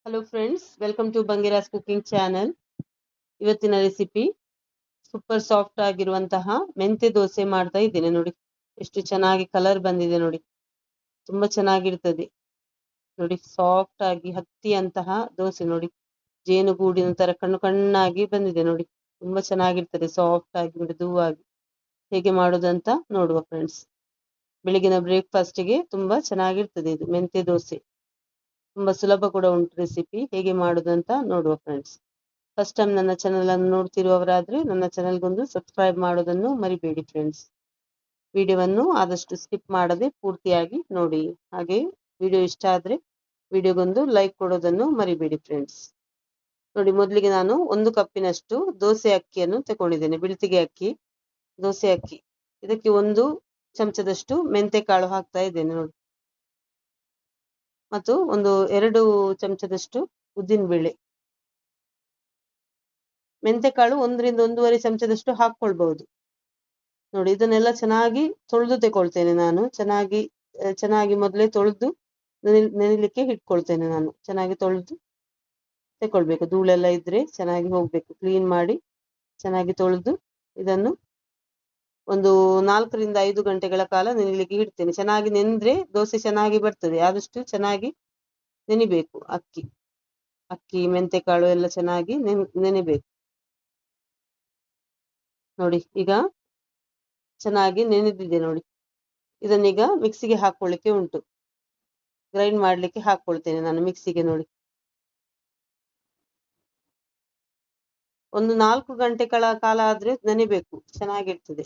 Hello friends, welcome to Bangiras cooking channel. ಇವತ್ತಿನ recipe super soft ಆಗಿರುವಂತಹ ಮೆಂತೆ ದೋಸೆ ಮಾಡ್ತಾ ಇದ್ದೇನೆ. ನೋಡಿ ಎಷ್ಟು ಚೆನ್ನಾಗಿ ಕಲರ್ ಬಂದಿದೆ. ನೋಡಿ ತುಂಬಾ ಚೆನ್ನಾಗಿರ್ತದೆ. ನೋಡಿ ಸಾಫ್ಟ್ ಆಗಿ ಹತ್ತಿಯಂತಹ ದೋಸೆ. ನೋಡಿ ಜೇನುಗೂಡಿನ ತರ ಕಣ್ಣಾಗಿ ಬಂದಿದೆ. ನೋಡಿ ತುಂಬಾ ಚೆನ್ನಾಗಿರ್ತದೆ, ಸಾಫ್ಟ್ ಆಗಿ ಮೃದುವಾಗಿ. ಹೇಗೆ ಮಾಡೋದಂತ ನೋಡುವ ಫ್ರೆಂಡ್ಸ್. ಬೆಳಗಿನ ಬ್ರೇಕ್ಫಾಸ್ಟ್ಗೆ ತುಂಬಾ ಚೆನ್ನಾಗಿರ್ತದೆ ಇದು ಮೆಂತೆ ದೋಸೆ. ತುಂಬಾ ಸುಲಭ ಕೂಡ ಉಂಟು ರೆಸಿಪಿ. ಹೇಗೆ ಮಾಡುದಂತ ನೋಡುವ ಫ್ರೆಂಡ್ಸ್. ಫಸ್ಟ್ ಟೈಮ್ ನನ್ನ ಚಾನೆಲ್ ಅನ್ನು ನೋಡ್ತಿರುವವರಾದ್ರೆ ನನ್ನ ಚಾನೆಲ್ಗೊಂದು ಸಬ್ಸ್ಕ್ರೈಬ್ ಮಾಡೋದನ್ನು ಮರಿಬೇಡಿ ಫ್ರೆಂಡ್ಸ್. ವಿಡಿಯೋವನ್ನು ಆದಷ್ಟು ಸ್ಕಿಪ್ ಮಾಡದೆ ಪೂರ್ತಿಯಾಗಿ ನೋಡಿ. ಹಾಗೆ ವಿಡಿಯೋ ಇಷ್ಟ ಆದ್ರೆ ವಿಡಿಯೋಗೊಂದು ಲೈಕ್ ಕೊಡೋದನ್ನು ಮರಿಬೇಡಿ ಫ್ರೆಂಡ್ಸ್. ನೋಡಿ, ಮೊದಲಿಗೆ ನಾನು 1 ಕಪ್ಪಿನಷ್ಟು ದೋಸೆ ಅಕ್ಕಿಯನ್ನು ತಗೊಂಡಿದ್ದೇನೆ. ಬಿಳ್ತಿಗೆ ಅಕ್ಕಿ, ದೋಸೆ ಅಕ್ಕಿ. ಇದಕ್ಕೆ 1 ಚಮಚದಷ್ಟು ಮೆಂತೆ ಕಾಳು ಹಾಕ್ತಾ ಇದ್ದೇನೆ. ನೋಡಿ, ಮತ್ತು 2 ಚಮಚದಷ್ಟು ಉದ್ದಿನ ಬೇಳೆ. ಮೆಂತೆಕಾಳು 1 ರಿಂದ 1.5 ಚಮಚದಷ್ಟು ಹಾಕೊಳ್ಬಹುದು. ನೋಡಿ, ಇದನ್ನೆಲ್ಲ ಚೆನ್ನಾಗಿ ತೊಳೆದು ತಗೊಳ್ತೇನೆ ನಾನು. ಚೆನ್ನಾಗಿ ಮೊದಲೇ ತೊಳೆದು ನೆನೆಲಿಕ್ಕೆ ಇಟ್ಕೊಳ್ತೇನೆ ನಾನು. ಚೆನ್ನಾಗಿ ತೊಳೆದು ತಗೊಳ್ಬೇಕು. ಧೂಳೆಲ್ಲ ಇದ್ರೆ ಚೆನ್ನಾಗಿ ಹೋಗ್ಬೇಕು. ಕ್ಲೀನ್ ಮಾಡಿ ಚೆನ್ನಾಗಿ ತೊಳೆದು ಇದನ್ನು 4 ರಿಂದ 5 ಗಂಟೆಗಳ ಕಾಲ ನೆನೆಲಿಕ್ಕೆ ಇಡ್ತೇನೆ. ಚೆನ್ನಾಗಿ ನೆನೆದ್ರೆ ದೋಸೆ ಚೆನ್ನಾಗಿ ಬರ್ತದೆ. ಆದಷ್ಟು ಚೆನ್ನಾಗಿ ನೆನಿಬೇಕು. ಅಕ್ಕಿ ಮೆಂತೆಕಾಳು ಎಲ್ಲ ಚೆನ್ನಾಗಿ ನೆನೆಬೇಕು. ನೋಡಿ, ಈಗ ಚೆನ್ನಾಗಿ ನೆನೆದಿದೆ. ನೋಡಿ, ಇದನ್ನೀಗ ಮಿಕ್ಸಿಗೆ ಹಾಕೊಳ್ಳಿಕ್ಕೆ ಉಂಟು. ಗ್ರೈಂಡ್ ಮಾಡ್ಲಿಕ್ಕೆ ಹಾಕೊಳ್ತೇನೆ ನಾನು ಮಿಕ್ಸಿಗೆ. ನೋಡಿ, 4 ಗಂಟೆಗಳ ಕಾಲ ಆದ್ರೆ ನೆನೆಬೇಕು, ಚೆನ್ನಾಗಿರ್ತದೆ.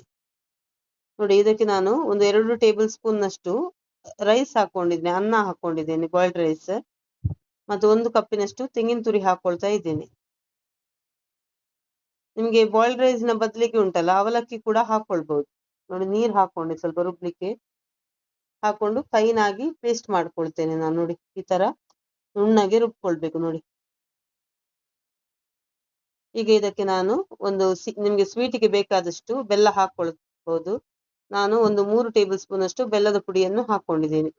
ನೋಡಿ, ಇದಕ್ಕೆ ನಾನು 2 ಟೇಬಲ್ ಸ್ಪೂನ್ ನಷ್ಟು ರೈಸ್ ಹಾಕೊಂಡಿದ್ದೇನೆ. ಅನ್ನ ಹಾಕೊಂಡಿದ್ದೇನೆ, ಬಾಯ್ಲ್ಡ್ ರೈಸ್. ಮತ್ತು 1 ಕಪ್ಪಿನಷ್ಟು ತೆಂಗಿನ ತುರಿ ಹಾಕೊಳ್ತಾ ಇದ್ದೇನೆ. ನಿಮ್ಗೆ ಬಾಯ್ಲ್ಡ್ ರೈಸ್ ನ ಬದಲಿಗೆ ಉಂಟಲ್ಲ, ಅವಲಕ್ಕಿ ಕೂಡ ಹಾಕೊಳ್ಬಹುದು. ನೋಡಿ, ನೀರ್ ಹಾಕೊಂಡೆ ಸ್ವಲ್ಪ ರುಬ್ಲಿಕ್ಕೆ. ಹಾಕೊಂಡು ಫೈನ್ ಆಗಿ ಪೇಸ್ಟ್ ಮಾಡ್ಕೊಳ್ತೇನೆ ನಾನು. ನೋಡಿ, ಈ ತರ ನುಣ್ಣಗೆ ರುಬ್ಕೊಳ್ಬೇಕು. ನೋಡಿ, ಈಗ ಇದಕ್ಕೆ ನಾನು ನಿಮ್ಗೆ ಸ್ವೀಟಿಗೆ ಬೇಕಾದಷ್ಟು ಬೆಲ್ಲ ಹಾಕೊಳ್ಬಹುದು. ನಾನು 3 ಟೇಬಲ್ ಸ್ಪೂನ್ ಅಷ್ಟು ಬೆಲ್ಲದ ಪುಡಿಯನ್ನು ಹಾಕೊಂಡಿದ್ದೇನೆ.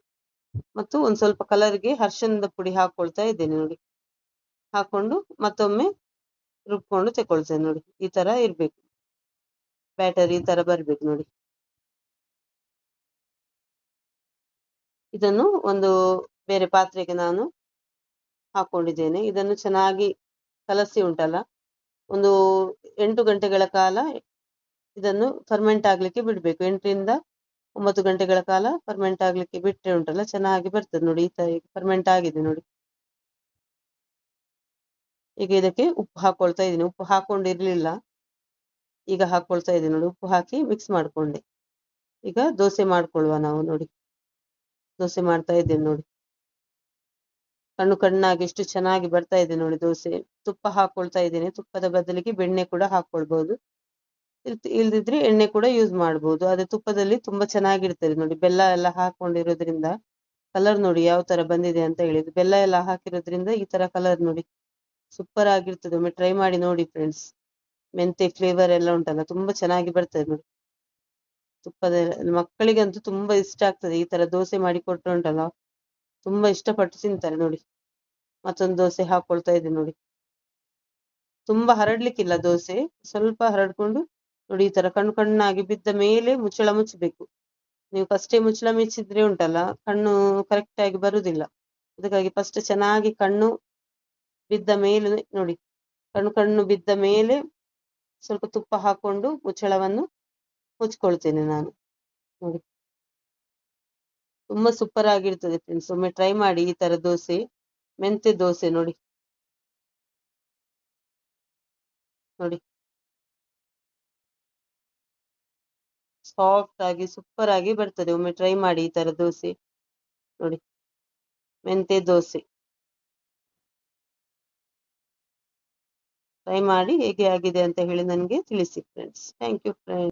ಮತ್ತು ಸ್ವಲ್ಪ ಕಲರ್ಗೆ ಅರಿಶಿಣದ ಪುಡಿ ಹಾಕೊಳ್ತಾ ಇದ್ದೇನೆ. ನೋಡಿ, ಹಾಕೊಂಡು ಮತ್ತೊಮ್ಮೆ ರುಬ್ಕೊಂಡು ತಗೊಳ್ತೇನೆ. ನೋಡಿ, ಈ ತರ ಇರ್ಬೇಕು ಬ್ಯಾಟರ್. ಈ ತರ ಬರ್ಬೇಕು. ನೋಡಿ, ಇದನ್ನು ಬೇರೆ ಪಾತ್ರೆಗೆ ನಾನು ಹಾಕೊಂಡಿದ್ದೇನೆ. ಇದನ್ನು ಚೆನ್ನಾಗಿ ಕಲಸಿ ಉಂಟಲ್ಲ, 8 ಗಂಟೆಗಳ ಕಾಲ ಇದನ್ನು ಫರ್ಮೆಂಟ್ ಆಗ್ಲಿಕ್ಕೆ ಬಿಡ್ಬೇಕು. 8 ರಿಂದ 9 ಗಂಟೆಗಳ ಕಾಲ ಫರ್ಮೆಂಟ್ ಆಗ್ಲಿಕ್ಕೆ ಬಿಟ್ರೆ ಉಂಟಲ್ಲ, ಚೆನ್ನಾಗಿ ಬರ್ತದೆ. ನೋಡಿ, ಈ ತರ ಫರ್ಮೆಂಟ್ ಆಗಿದೆ. ನೋಡಿ, ಈಗ ಇದಕ್ಕೆ ಉಪ್ಪು ಹಾಕೊಳ್ತಾ ಇದ್ದೀನಿ. ಉಪ್ಪು ಹಾಕೊಂಡಿರ್ಲಿಲ್ಲ, ಈಗ ಹಾಕೊಳ್ತಾ ಇದ್ದೀನಿ. ನೋಡಿ, ಉಪ್ಪು ಹಾಕಿ ಮಿಕ್ಸ್ ಮಾಡ್ಕೊಂಡೆ. ಈಗ ದೋಸೆ ಮಾಡ್ಕೊಳ್ಳುವ ನಾವು. ನೋಡಿ, ದೋಸೆ ಮಾಡ್ತಾ ಇದ್ದೇನೆ. ನೋಡಿ, ಕಣ್ಣಾಗಿ ಎಷ್ಟು ಚೆನ್ನಾಗಿ ಬರ್ತಾ ಇದೆ ನೋಡಿ ದೋಸೆ. ತುಪ್ಪ ಹಾಕೊಳ್ತಾ ಇದ್ದೇನೆ. ತುಪ್ಪದ ಬದಲಿಗೆ ಬೆಣ್ಣೆ ಕೂಡ ಹಾಕೊಳ್ಬಹುದು, ಇಲ್ದಿದ್ರೆ ಎಣ್ಣೆ ಕೂಡ ಯೂಸ್ ಮಾಡಬಹುದು. ಅದೇ ತುಪ್ಪದಲ್ಲಿ ತುಂಬಾ ಚೆನ್ನಾಗಿರ್ತದೆ. ನೋಡಿ, ಬೆಲ್ಲ ಎಲ್ಲ ಹಾಕೊಂಡಿರೋದ್ರಿಂದ ಕಲರ್ ನೋಡಿ ಯಾವ ತರ ಬಂದಿದೆ ಅಂತ ಹೇಳಿದ್ರು. ಬೆಲ್ಲ ಎಲ್ಲ ಹಾಕಿರೋದ್ರಿಂದ ಈ ತರ ಕಲರ್ ನೋಡಿ ಸೂಪರ್ ಆಗಿರ್ತದೆ. ಒಮ್ಮೆ ಟ್ರೈ ಮಾಡಿ ನೋಡಿ ಫ್ರೆಂಡ್ಸ್. ಮೆಂತೆ ಫ್ಲೇವರ್ ಎಲ್ಲ ಉಂಟಲ್ಲ, ತುಂಬಾ ಚೆನ್ನಾಗಿ ಬರ್ತದೆ. ನೋಡಿ, ತುಪ್ಪದ ಮಕ್ಕಳಿಗಂತೂ ತುಂಬಾ ಇಷ್ಟ ಆಗ್ತದೆ. ಈ ತರ ದೋಸೆ ಮಾಡಿ ಕೊಟ್ಟರೆ ಉಂಟಲ್ಲ, ತುಂಬಾ ಇಷ್ಟಪಟ್ಟು ತಿಂತಾರೆ. ನೋಡಿ, ಮತ್ತೊಂದು ದೋಸೆ ಹಾಕೊಳ್ತಾ ಇದ್ದೀನಿ. ನೋಡಿ, ತುಂಬಾ ಹರಡ್ಲಿಕ್ಕಿಲ್ಲ ದೋಸೆ, ಸ್ವಲ್ಪ ಹರಡ್ಕೊಂಡು ನೋಡಿ ಈ ತರ ಕಣ್ಣಾಗಿ ಬಿದ್ದ ಮೇಲೆ ಮುಚ್ಚಳ ಮುಚ್ಚಬೇಕು. ನೀವು ಫಸ್ಟೇ ಮುಚ್ಚಳ ಮುಚ್ಚಿದ್ರೆ ಉಂಟಲ್ಲ, ಕಣ್ಣು ಕರೆಕ್ಟ್ ಆಗಿ ಬರುದಿಲ್ಲ. ಅದಕ್ಕಾಗಿ ಫಸ್ಟ್ ಚೆನ್ನಾಗಿ ಕಣ್ಣು ಬಿದ್ದ ಮೇಲೆ ನೋಡಿ, ಕಣ್ಣು ಬಿದ್ದ ಮೇಲೆ ಸ್ವಲ್ಪ ತುಪ್ಪ ಹಾಕೊಂಡು ಮುಚ್ಚಳವನ್ನು ಮುಚ್ಕೊಳ್ತೇನೆ ನಾನು. ನೋಡಿ, ತುಂಬಾ ಸೂಪರ್ ಆಗಿರ್ತದೆ ಫ್ರೆಂಡ್ಸ್. ಒಮ್ಮೆ ಟ್ರೈ ಮಾಡಿ ಈ ತರ ದೋಸೆ, ಮೆಂತೆ ದೋಸೆ. ನೋಡಿ, ಸಾಫ್ಟ್ ಆಗಿ ಸೂಪರ್ ಆಗಿ ಬರ್ತದೆ. ಒಮ್ಮೆ ಟ್ರೈ ಮಾಡಿ ಈ ತರ ದೋಸೆ. ನೋಡಿ, ಮೆಂತೆ ದೋಸೆ ಟ್ರೈ ಮಾಡಿ ಹೇಗೆ ಆಗಿದೆ ಅಂತ ಹೇಳಿ ನನಗೆ ತಿಳಿಸಿ ಫ್ರೆಂಡ್ಸ್. Thank you friends.